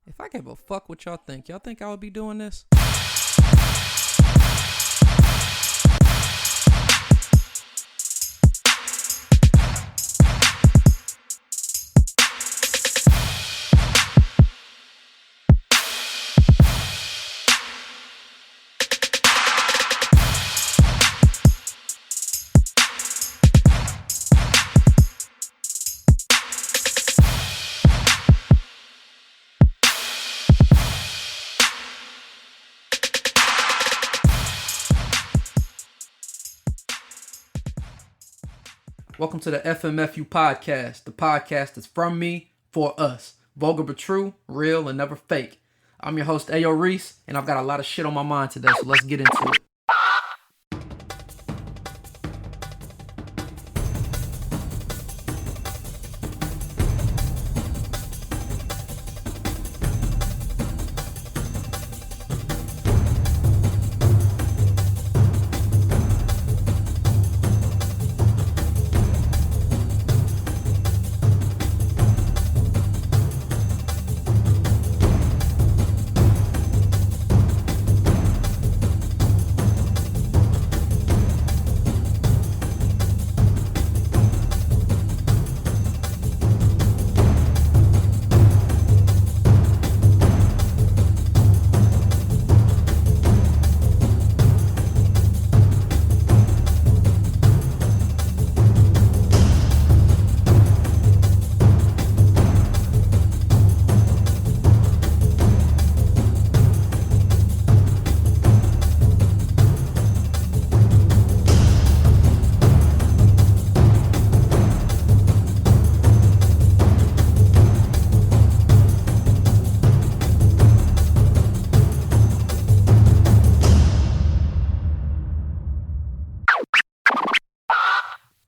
If I gave a fuck what y'all think I would be doing this? Welcome to the FMFU podcast, the podcast that's from me, for us. Vulgar but true, real and never fake. I'm your host, Reese, and I've got a lot of shit on my mind today, so let's get into it.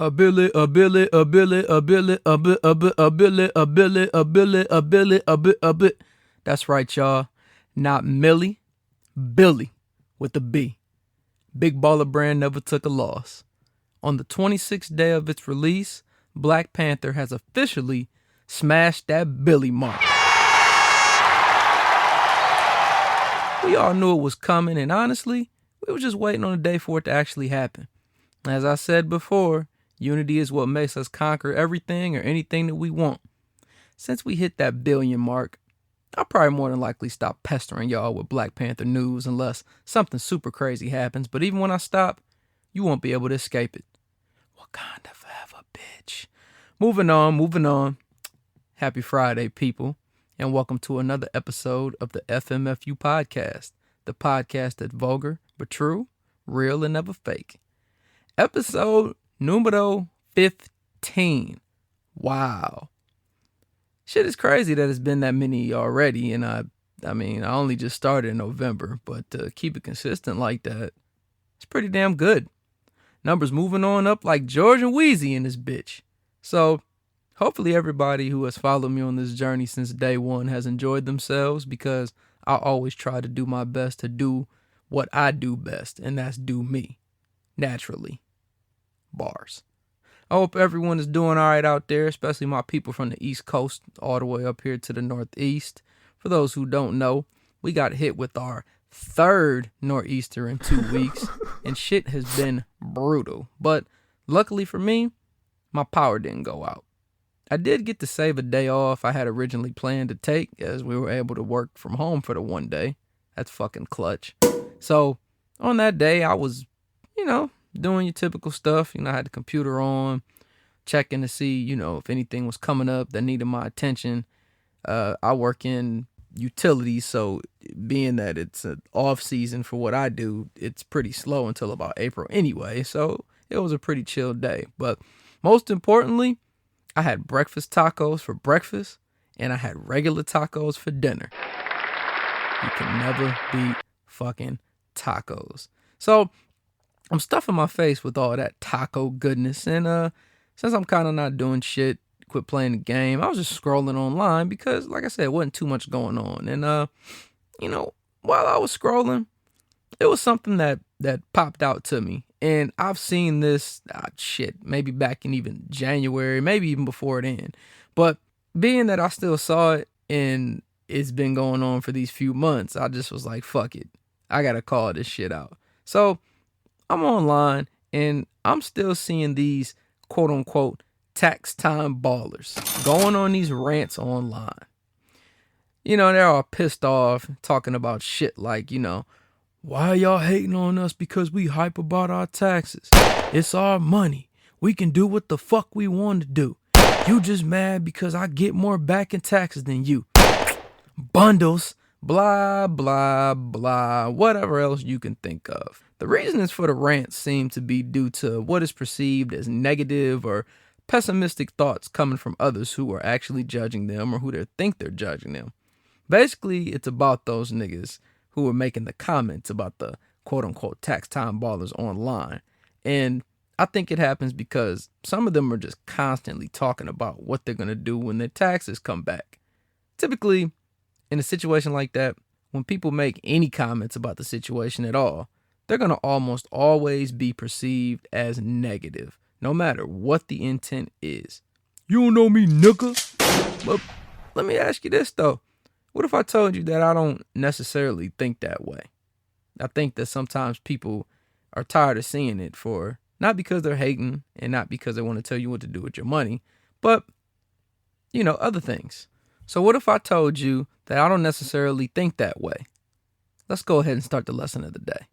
Ability. That's right, y'all. Not Millie, Billy with the B. Big Baller Brand never took a loss. On the 26th day of its release, Black Panther has officially smashed that Billy mark. We all knew it was coming, and honestly, we were just waiting on the day for it to actually happen. As I said before, unity is what makes us conquer everything or anything that we want. Since we hit that billion mark, I'll probably more than likely stop pestering y'all with Black Panther news unless something super crazy happens. But even when I stop, you won't be able to escape it. Wakanda forever, bitch. Moving on. Happy Friday, people. And welcome to another episode of the FMFU podcast. The podcast that's vulgar, but true, real, and never fake. Episode numero 15. Wow. Shit is crazy that it's been that many already, and I only just started in November, but to keep it consistent like that, it's pretty damn good. Numbers moving on up like George and Wheezy in this bitch. So, hopefully everybody who has followed me on this journey since day one has enjoyed themselves, because I always try to do my best to do what I do best, and that's do me. Naturally. Bars. I hope everyone is doing all right out there, especially my people from the East Coast all the way up here to the Northeast. For those who don't know, we got hit with our third nor'easter in 2 weeks, and shit has been brutal. But luckily for me, my power didn't go out. I did get to save a day off I had originally planned to take, as we were able to work from home for the one day. That's fucking clutch. So on that day, I was, doing your typical stuff. I had the computer on, checking to see, if anything was coming up that needed my attention. I work in utilities, so being that it's an off season for what I do, it's pretty slow until about April anyway. So it was a pretty chill day. But most importantly, I had breakfast tacos for breakfast, and I had regular tacos for dinner. You can never beat fucking tacos. So I'm stuffing my face with all that taco goodness, and since I'm kind of not doing shit, quit playing the game, I was just scrolling online because, like I said, it wasn't too much going on. And while I was scrolling, it was something that popped out to me, and I've seen this maybe back in even January, maybe even before then. But being that I still saw it and it's been going on for these few months, I just was like, fuck it. I gotta call this shit out. So I'm online and I'm still seeing these quote unquote tax time ballers going on these rants online. They're all pissed off, talking about shit like, why are y'all hating on us because we hype about our taxes? It's our money. We can do what the fuck we want to do. You just mad because I get more back in taxes than you. Bundles, blah, blah, blah, whatever else you can think of. The reasons for the rants seem to be due to what is perceived as negative or pessimistic thoughts coming from others who are actually judging them or who they think they're judging them. Basically, it's about those niggas who are making the comments about the quote-unquote tax time ballers online. And I think it happens because some of them are just constantly talking about what they're going to do when their taxes come back. Typically, in a situation like that, when people make any comments about the situation at all, they're going to almost always be perceived as negative, no matter what the intent is. You don't know me, nigga. But let me ask you this, though. What if I told you that I don't necessarily think that way? I think that sometimes people are tired of seeing it for, not because they're hating and not because they want to tell you what to do with your money, but, other things. So what if I told you that I don't necessarily think that way? Let's go ahead and start the lesson of the day.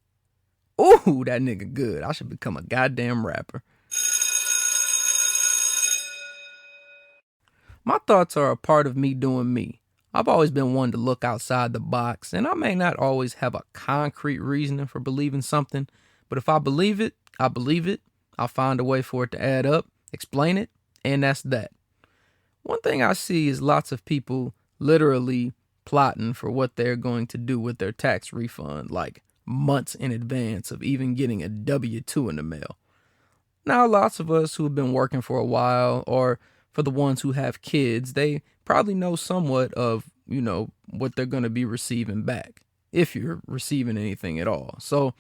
Ooh, that nigga good. I should become a goddamn rapper. My thoughts are a part of me doing me. I've always been one to look outside the box, and I may not always have a concrete reasoning for believing something, but if I believe it, I believe it. I'll find a way for it to add up, explain it, and that's that. One thing I see is lots of people literally plotting for what they're going to do with their tax refund, like months in advance of even getting a W-2 in the mail. Now, lots of us who have been working for a while, or for the ones who have kids, they probably know somewhat of, what they're going to be receiving back, if you're receiving anything at all. So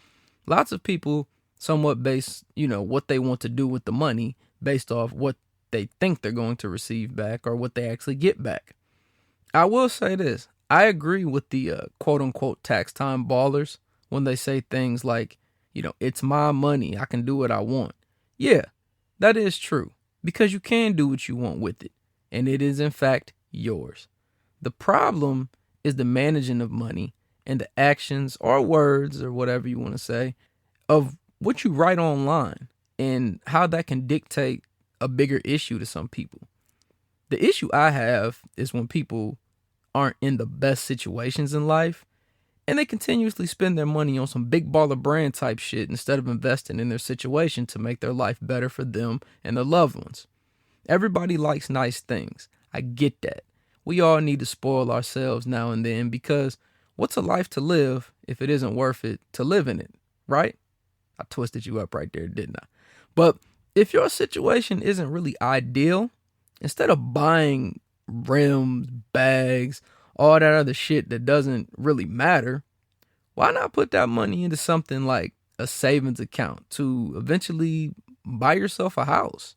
lots of people somewhat base, what they want to do with the money based off what they think they're going to receive back or what they actually get back. I will say this. I agree with the quote unquote tax time ballers when they say things like, it's my money. I can do what I want. Yeah, that is true because you can do what you want with it. And it is in fact yours. The problem is the managing of money and the actions or words or whatever you want to say of what you write online and how that can dictate a bigger issue to some people. The issue I have is when people aren't in the best situations in life and they continuously spend their money on some big baller brand type shit instead of investing in their situation to make their life better for them and their loved ones. Everybody likes nice things. I get that. We all need to spoil ourselves now and then because what's a life to live if it isn't worth it to live in it, right? I twisted you up right there, didn't I? But if your situation isn't really ideal, instead of buying rims, bags, all that other shit that doesn't really matter, why not put that money into something like a savings account to eventually buy yourself a house?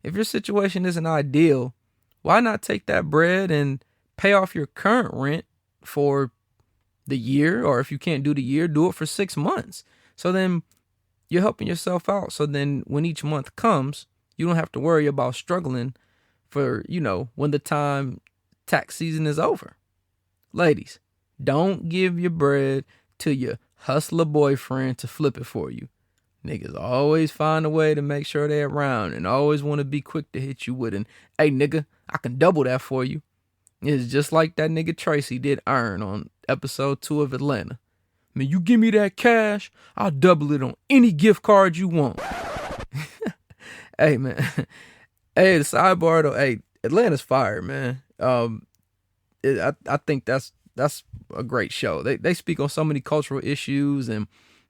If your situation isn't ideal, why not take that bread and pay off your current rent for the year? Or if you can't do the year, do it for 6 months. So then you're helping yourself out. So then when each month comes, you don't have to worry about struggling for, when the time tax season is over. Ladies, don't give your bread to your hustler boyfriend to flip it for you. Niggas always find a way to make sure they're around and always want to be quick to hit you with an, hey nigga, I can double that for you. It's just like that nigga Tracy did Iron on episode 2 of Atlanta. Man, you give me that cash, I'll double it on any gift card you want. Hey man, hey, the sidebar though, hey, Atlanta's fire, man. I think that's a great show. They speak on so many cultural issues and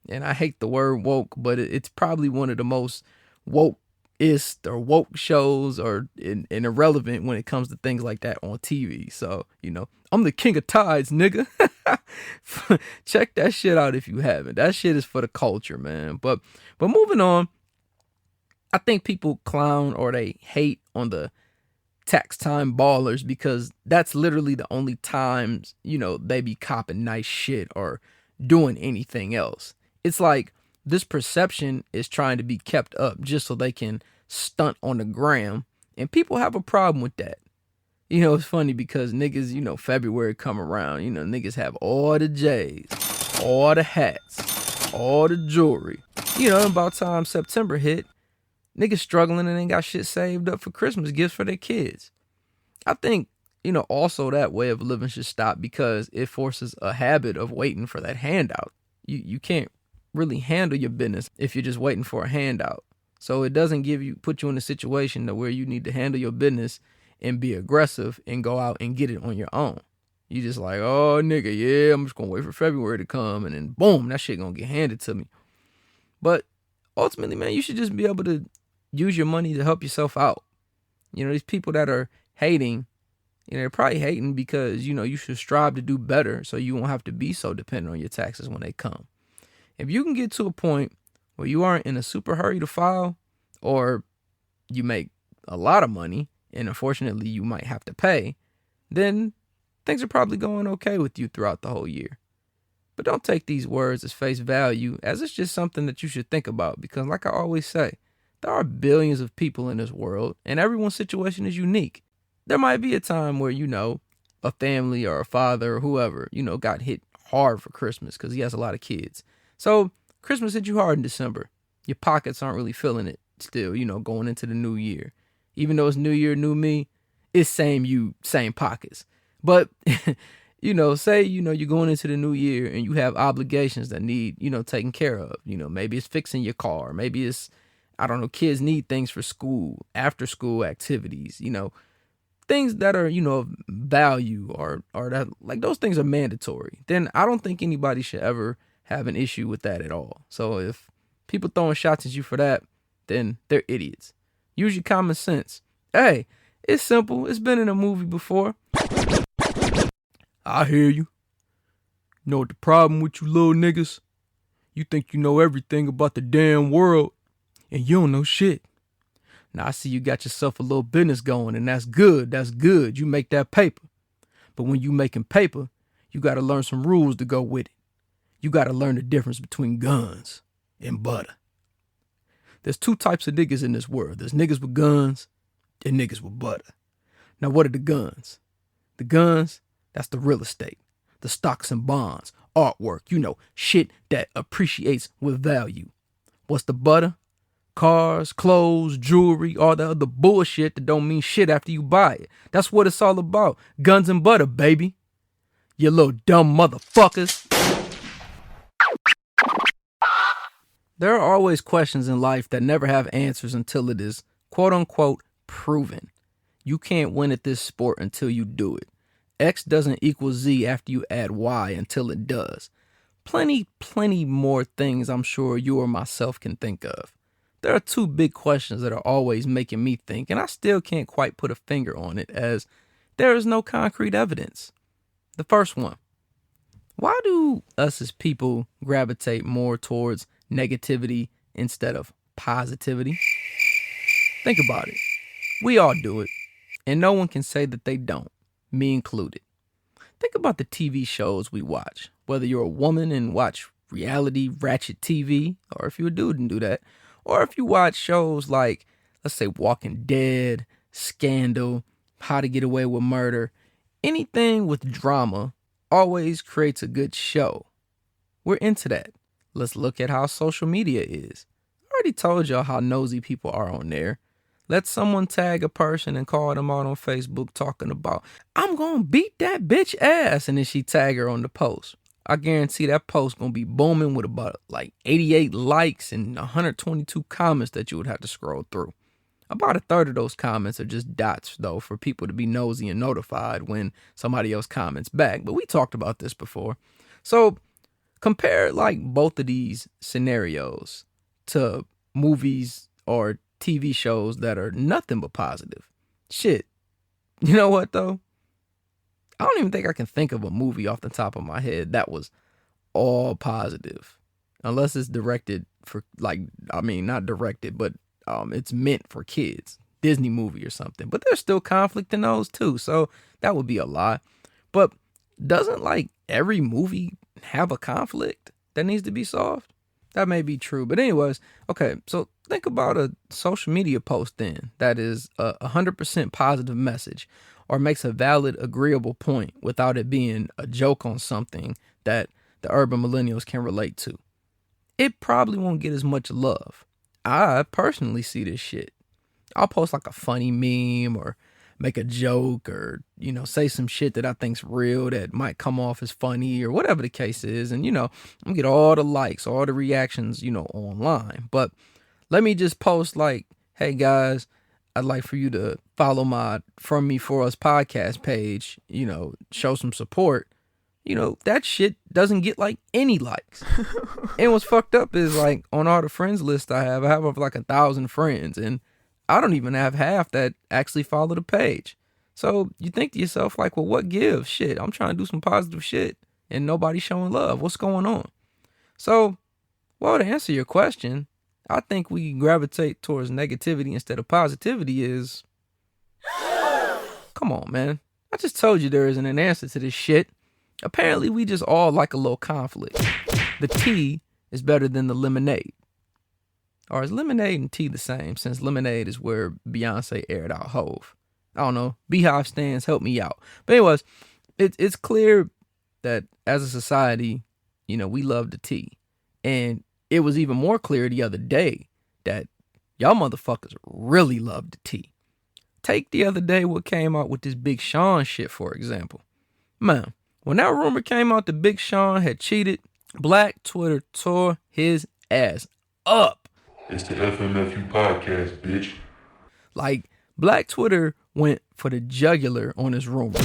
I hate the word woke, but it's probably one of the most wokeist or woke shows or irrelevant when it comes to things like that on TV. So, I'm the king of tides, nigga. Check that shit out if you haven't. That shit is for the culture, man. But moving on, I think people clown or they hate on the tax time ballers because that's literally the only times, they be copping nice shit or doing anything else. It's like this perception is trying to be kept up just so they can stunt on the gram. And people have a problem with that. It's funny because niggas, February come around, niggas have all the J's, all the hats, all the jewelry. About time September hit, niggas struggling and ain't got shit saved up for Christmas gifts for their kids. I think, also that way of living should stop because it forces a habit of waiting for that handout. You can't really handle your business if you're just waiting for a handout. So it doesn't put you in a situation where you need to handle your business and be aggressive and go out and get it on your own. You just like, oh nigga, yeah, I'm just gonna wait for February to come and then boom, that shit gonna get handed to me. But ultimately, man, you should just be able to use your money to help yourself out. These people that are hating, they're probably hating because, you should strive to do better so you won't have to be so dependent on your taxes when they come. If you can get to a point where you aren't in a super hurry to file, or you make a lot of money and unfortunately you might have to pay, then things are probably going okay with you throughout the whole year. But don't take these words as face value, as it's just something that you should think about because, like I always say, there are billions of people in this world and everyone's situation is unique. There might be a time where, a family or a father or whoever, got hit hard for Christmas because he has a lot of kids. So Christmas hit you hard in December. Your pockets aren't really feeling it still, going into the new year. Even though it's new year, new me, it's same pockets. But, say, you're going into the new year and you have obligations that need, taken care of. Maybe it's fixing your car. Maybe it's, I don't know, kids need things for school, after school activities, things that are, of value or that, like, those things are mandatory. Then I don't think anybody should ever have an issue with that at all. So if people throwing shots at you for that, then they're idiots. Use your common sense. Hey, it's simple. It's been in a movie before. I hear you. You know what the problem with you little niggas? You think you know everything about the damn world, and you don't know shit. Now I see you got yourself a little business going, and that's good. That's good. You make that paper. But when you making paper, you got to learn some rules to go with it. You got to learn the difference between guns and butter. There's two types of niggas in this world. There's niggas with guns and niggas with butter. Now, what are the guns? The guns, that's the real estate, the stocks and bonds, artwork, shit that appreciates with value. What's the butter? Cars, clothes, jewelry, all the other bullshit that don't mean shit after you buy it. That's what it's all about. Guns and butter, baby. You little dumb motherfuckers. There are always questions in life that never have answers until it is, quote unquote, proven. You can't win at this sport until you do it. X doesn't equal Z after you add Y until it does. Plenty more things I'm sure you or myself can think of. There are two big questions that are always making me think, and I still can't quite put a finger on it as there is no concrete evidence. The first one, why do us as people gravitate more towards negativity instead of positivity? Think about it. We all do it, and no one can say that they don't, me included. Think about the TV shows we watch, whether you're a woman and watch reality ratchet TV, or if you're a dude and do that, or if you watch shows like, let's say, Walking Dead, Scandal, How to Get Away with Murder. Anything with drama always creates a good show. We're into that. Let's look at how social media is. I already told y'all how nosy people are on there. Let someone tag a person and call them out on Facebook talking about, I'm going to beat that bitch ass. And then she tag her on the post. I guarantee that post going to be booming with about 88 likes and 122 comments that you would have to scroll through. About a third of those comments are just dots, though, for people to be nosy and notified when somebody else comments back. But we talked about this before. So compare both of these scenarios to movies or TV shows that are nothing but positive. Shit. You know what, though? I don't even think I can think of a movie off the top of my head that was all positive. Unless it's directed for, not directed, but it's meant for kids. Disney movie or something. But there's still conflict in those too, so that would be a lie. But doesn't like every movie have a conflict that needs to be solved? That may be true. But anyways, okay, so think about a social media post then that is a 100% positive message or makes a valid, agreeable point without it being a joke on something that the urban millennials can relate to. It probably won't get as much love. I personally see this shit. I'll post like a funny meme or make a joke or, say some shit that I think's real that might come off as funny or whatever the case is. And, I'm gonna get all the likes, all the reactions, online. But let me just post like, hey guys, I'd like for you to follow my From Me For Us podcast page, show some support. That shit doesn't get like any likes. And what's fucked up is like on all the friends list I have over like 1,000 friends, and I don't even have half that actually follow the page. So you think to yourself like, well, what gives? Shit, I'm trying to do some positive shit and nobody's showing love. What's going on? So, well, to answer your question, I think we gravitate towards negativity instead of positivity is, come on, man. I just told you there isn't an answer to this shit. Apparently, we just all like a little conflict. The tea is better than the lemonade. Or is lemonade and tea the same, since lemonade is where Beyonce aired out Hove? I don't know. Beehive stands, help me out. But anyways, it's clear that as a society, we love the tea. And it was even more clear the other day that y'all motherfuckers really love the tea. Take the other day what came out with this Big Sean shit, for example. Man, when that rumor came out that Big Sean had cheated, Black Twitter tore his ass up. It's the FMFU podcast, bitch. Like, Black Twitter went for the jugular on this rumor.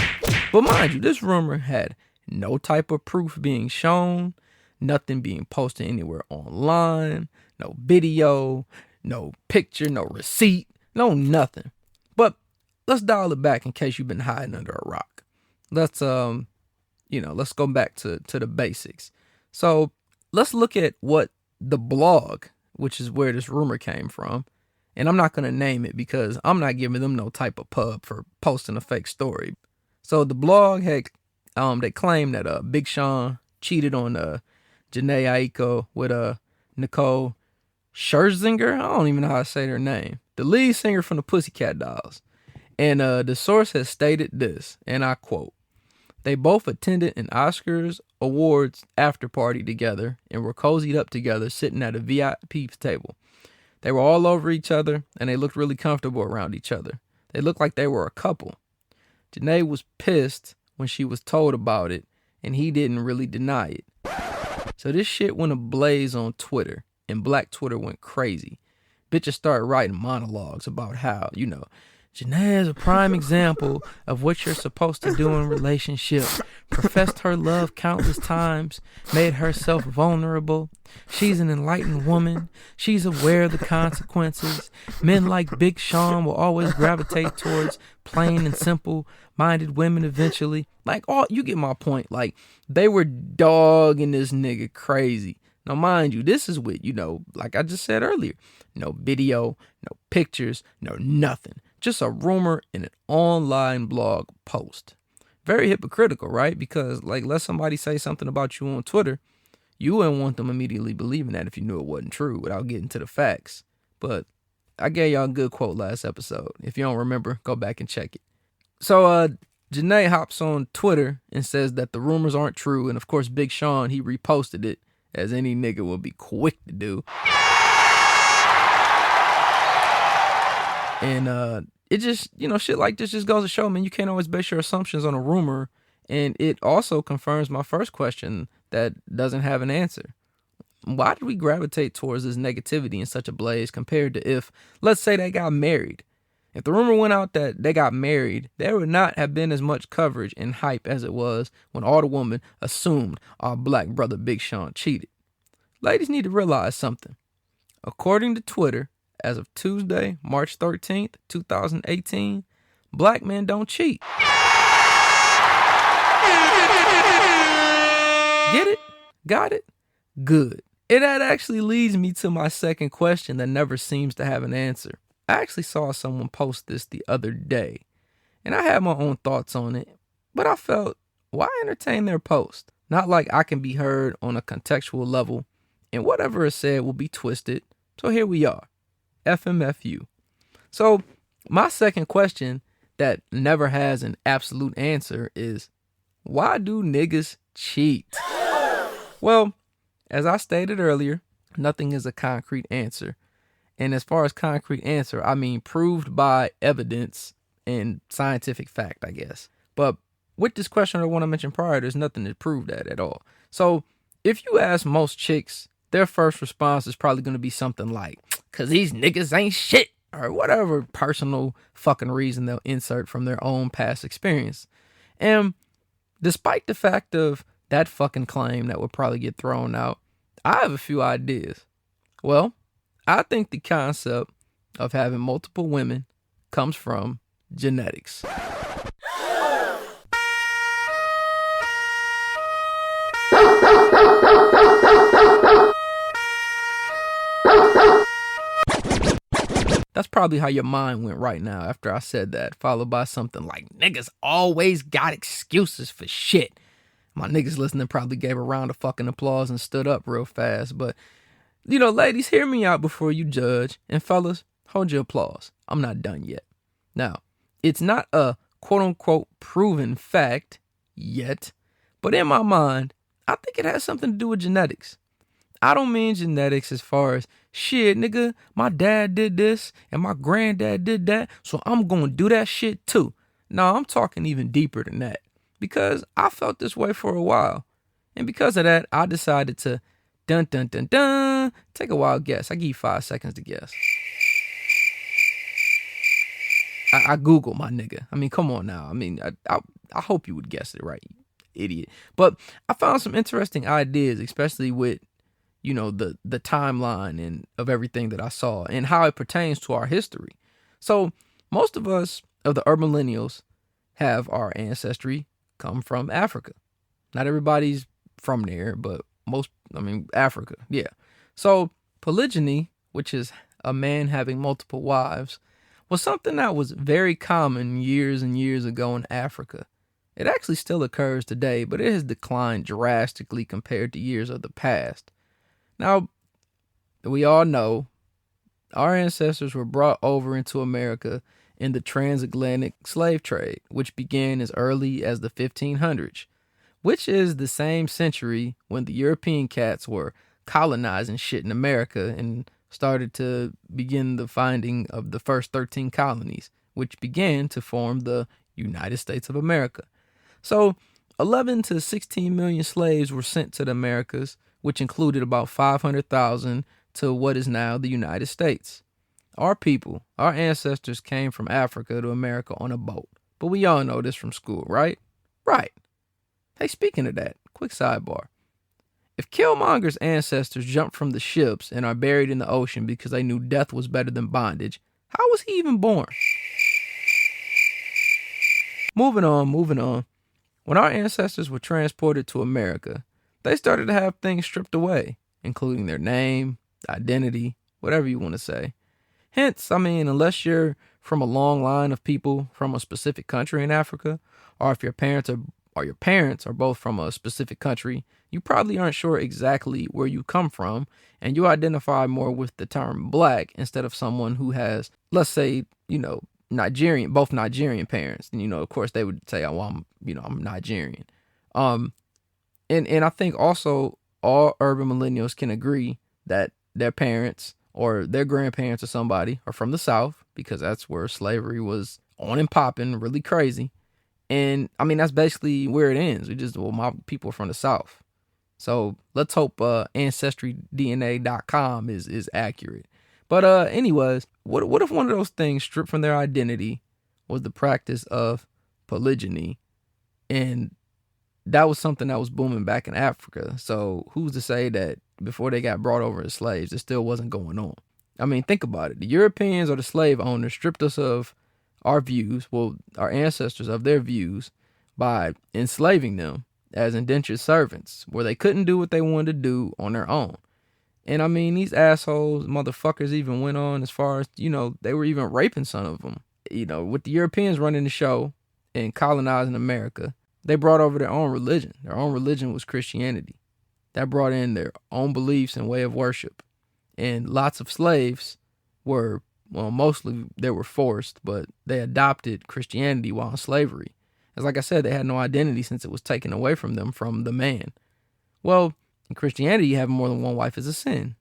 But mind you, this rumor had no type of proof being shown, nothing being posted anywhere online, no video, no picture, no receipt, no nothing. But let's dial it back in case you've been hiding under a rock. Let's let's go back to the basics. So let's look at what the blog, which is where this rumor came from. And I'm not going to name it because I'm not giving them no type of pub for posting a fake story. So the blog had, they claimed that Big Sean cheated on Janae Aiko with Nicole Scherzinger. I don't even know how to say her name. The lead singer from the Pussycat Dolls. And the source has stated this, and I quote, "They both attended an Oscars awards after party together and were cozied up together sitting at a VIP table. They were all over each other and they looked really comfortable around each other. They looked like they were a couple. Janae was pissed when she was told about it and he didn't really deny it. So this shit went ablaze on Twitter and Black Twitter went crazy. Bitches started writing monologues about how, Janae is a prime example of what you're supposed to do in relationship. Professed her love countless times, made herself vulnerable. She's an enlightened woman. She's aware of the consequences. Men like Big Sean will always gravitate towards plain and simple minded women eventually. Like, you get my point. Like, they were dogging this nigga crazy. Now, mind you, this is with, like I just said earlier, no video, no pictures, no nothing. Just a rumor in an online blog post. Very hypocritical, right? Because, let somebody say something about you on Twitter, you wouldn't want them immediately believing that if you knew it wasn't true without getting to the facts. But I gave y'all a good quote last episode. If you don't remember, go back and check it. So, Janae hops on Twitter and says that the rumors aren't true. And, of course, Big Sean, he reposted it, as any nigga would be quick to do. And it just, shit like this just goes to show, man, you can't always base your assumptions on a rumor. And it also confirms my first question that doesn't have an answer. Why did we gravitate towards this negativity in such a blaze compared to if, let's say, they got married? If the rumor went out that they got married, there would not have been as much coverage and hype as it was when all the women assumed our black brother Big Sean cheated. Ladies need to realize something. According to Twitter, as of Tuesday, March 13th, 2018, black men don't cheat. Get it? Got it? Good. And that actually leads me to my second question that never seems to have an answer. I actually saw someone post this the other day, and I had my own thoughts on it, but I felt, why entertain their post? Not like I can be heard on a contextual level, and whatever is said will be twisted. So here we are, FMFU. So my second question that never has an absolute answer is, why do niggas cheat? Well, as I stated earlier, nothing is a concrete answer. And as far as concrete answer, I mean proved by evidence and scientific fact, I guess. But with this question or one I mentioned prior, there's nothing to prove that at all. So if you ask most chicks, their first response is probably going to be something like, cause these niggas ain't shit, or whatever personal fucking reason they'll insert from their own past experience. And despite the fact of that fucking claim that would probably get thrown out, I have a few ideas. Well, I think the concept of having multiple women comes from genetics. That's probably how your mind went right now after I said that, followed by something like, niggas always got excuses for shit. My niggas listening probably gave a round of fucking applause and stood up real fast. But, ladies, hear me out before you judge. And fellas, hold your applause. I'm not done yet. Now, it's not a quote-unquote proven fact yet, but in my mind, I think it has something to do with genetics. I don't mean genetics as far as, shit, nigga, my dad did this and my granddad did that, so I'm going to do that shit too. No, I'm talking even deeper than that, because I felt this way for a while. And because of that, I decided to take a wild guess. I give you 5 seconds to guess. I Googled, my nigga. I mean, come on now. I mean, I hope you would guess it right, you idiot. But I found some interesting ideas, especially with, the timeline and of everything that I saw and how it pertains to our history. So most of us of the urban millennials have our ancestry come from Africa. Not everybody's from there, but Africa. Yeah. So polygyny, which is a man having multiple wives, was something that was very common years and years ago in Africa. It actually still occurs today, but it has declined drastically compared to years of the past. Now, we all know our ancestors were brought over into America in the transatlantic slave trade, which began as early as the 1500s, which is the same century when the European cats were colonizing shit in America and started to begin the finding of the first 13 colonies, which began to form the United States of America. So 11 to 16 million slaves were sent to the Americas, which included about 500,000 to what is now the United States. Our people, our ancestors came from Africa to America on a boat. But we all know this from school, right? Right. Hey, speaking of that, quick sidebar. If Killmonger's ancestors jumped from the ships and are buried in the ocean because they knew death was better than bondage, how was he even born? Moving on. When our ancestors were transported to America, they started to have things stripped away, including their name, identity, whatever you want to say. Hence, unless you're from a long line of people from a specific country in Africa, or if your parents are both from a specific country, you probably aren't sure exactly where you come from, and you identify more with the term black instead of someone who has, let's say, both Nigerian parents. And, of course, they would say, oh, I'm Nigerian. And I think also all urban millennials can agree that their parents or their grandparents or somebody are from the South, because that's where slavery was on and popping really crazy. And that's basically where it ends. My people are from the South. So let's hope ancestrydna.com is accurate. But anyways, what if one of those things stripped from their identity was the practice of polygyny, and that was something that was booming back in Africa? So who's to say that before they got brought over as slaves, it still wasn't going on? Think about it. The Europeans or the slave owners stripped us of our views, our ancestors of their views, by enslaving them as indentured servants, where they couldn't do what they wanted to do on their own. And I mean, these assholes, motherfuckers even went on as far as, they were even raping some of them. With the Europeans running the show and colonizing America, they brought over their own religion. Their own religion was Christianity. That brought in their own beliefs and way of worship. And lots of slaves were, mostly they were forced, but they adopted Christianity while in slavery. As like I said, they had no identity since it was taken away from them from the man. Well, in Christianity, having more than one wife is a sin.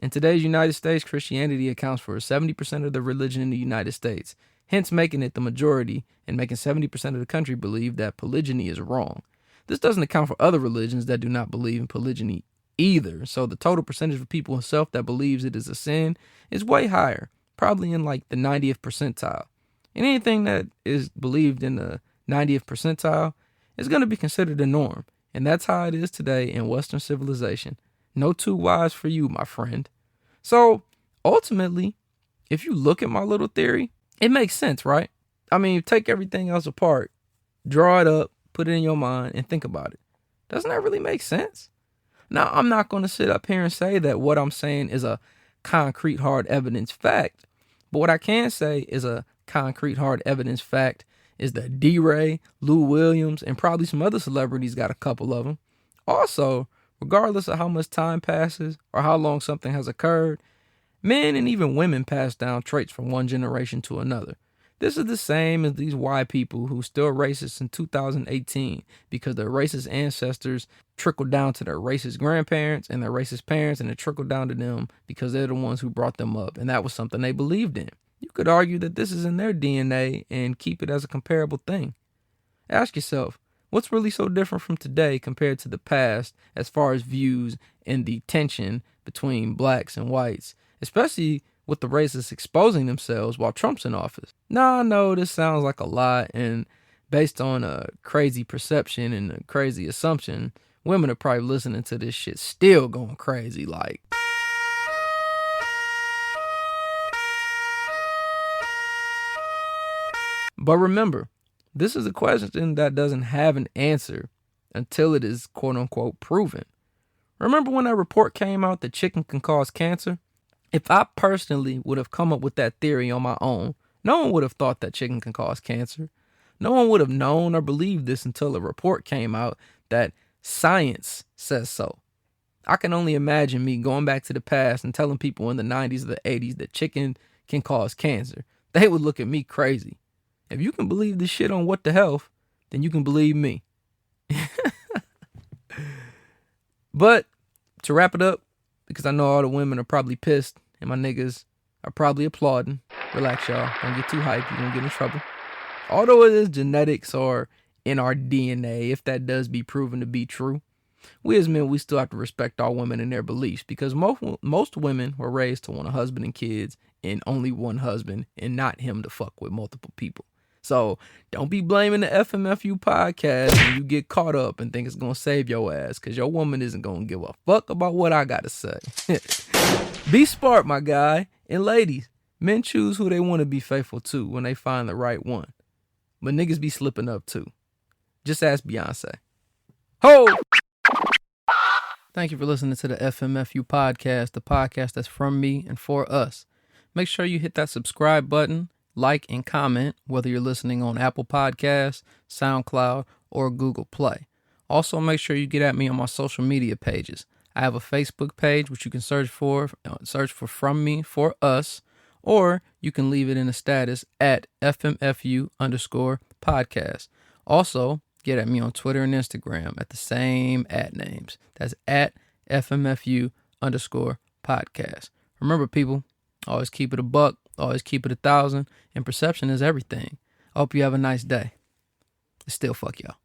In today's United States, Christianity accounts for 70% of the religion in the United States, hence making it the majority and making 70% of the country believe that polygyny is wrong. This doesn't account for other religions that do not believe in polygyny either, so the total percentage of people itself that believes it is a sin is way higher, probably in like the 90th percentile. And anything that is believed in the 90th percentile is going to be considered a norm. And that's how it is today in Western civilization. No two wives for you, my friend. So ultimately, if you look at my little theory, it makes sense, right? I mean, take everything else apart, draw it up, put it in your mind, and think about it. Doesn't that really make sense? Now, I'm not going to sit up here and say that what I'm saying is a concrete, hard evidence fact. But what I can say is a concrete, hard evidence fact is that D-Ray, Lou Williams, and probably some other celebrities got a couple of them. Also, regardless of how much time passes or how long something has occurred, men and even women pass down traits from one generation to another. This is the same as these white people who still racist in 2018 because their racist ancestors trickled down to their racist grandparents and their racist parents, and it trickled down to them because they're the ones who brought them up, and that was something they believed in. You could argue that this is in their DNA and keep it as a comparable thing. Ask yourself, what's really so different from today compared to the past as far as views and the tension between blacks and whites, especially with the racists exposing themselves while Trump's in office? Now, I know this sounds like a lot, and based on a crazy perception and a crazy assumption, women are probably listening to this shit still going crazy like... But remember, this is a question that doesn't have an answer until it is quote unquote proven. Remember when that report came out that chicken can cause cancer? If I personally would have come up with that theory on my own, no one would have thought that chicken can cause cancer. No one would have known or believed this until a report came out that science says so. I can only imagine me going back to the past and telling people in the 90s or the 80s that chicken can cause cancer. They would look at me crazy. If you can believe this shit on What the Health, then you can believe me. But to wrap it up, because I know all the women are probably pissed and my niggas are probably applauding. Relax, y'all. Don't get too hyped. You're going to get in trouble. Although it is genetics or in our DNA, if that does be proven to be true, we as men, we still have to respect our women and their beliefs, because most women were raised to want a husband and kids and only one husband and not him to fuck with multiple people. So don't be blaming the FMFU podcast when you get caught up and think it's going to save your ass, because your woman isn't going to give a fuck about what I got to say. Be smart, my guy. And ladies, men choose who they want to be faithful to when they find the right one. But niggas be slipping up too. Just ask Beyonce. Ho! Thank you for listening to the FMFU podcast, the podcast that's from me and for us. Make sure you hit that subscribe button, like and comment, whether you're listening on Apple Podcasts, SoundCloud, or Google Play. Also, make sure you get at me on my social media pages. I have a Facebook page, which you can search for From Me For Us, or you can leave it in a status at FMFU_podcast. Also, get at me on Twitter and Instagram at the same @names. That's at FMFU_podcast. Remember, people, always keep it a buck, always keep it 1,000, and perception is everything. I hope you have a nice day. Still fuck y'all.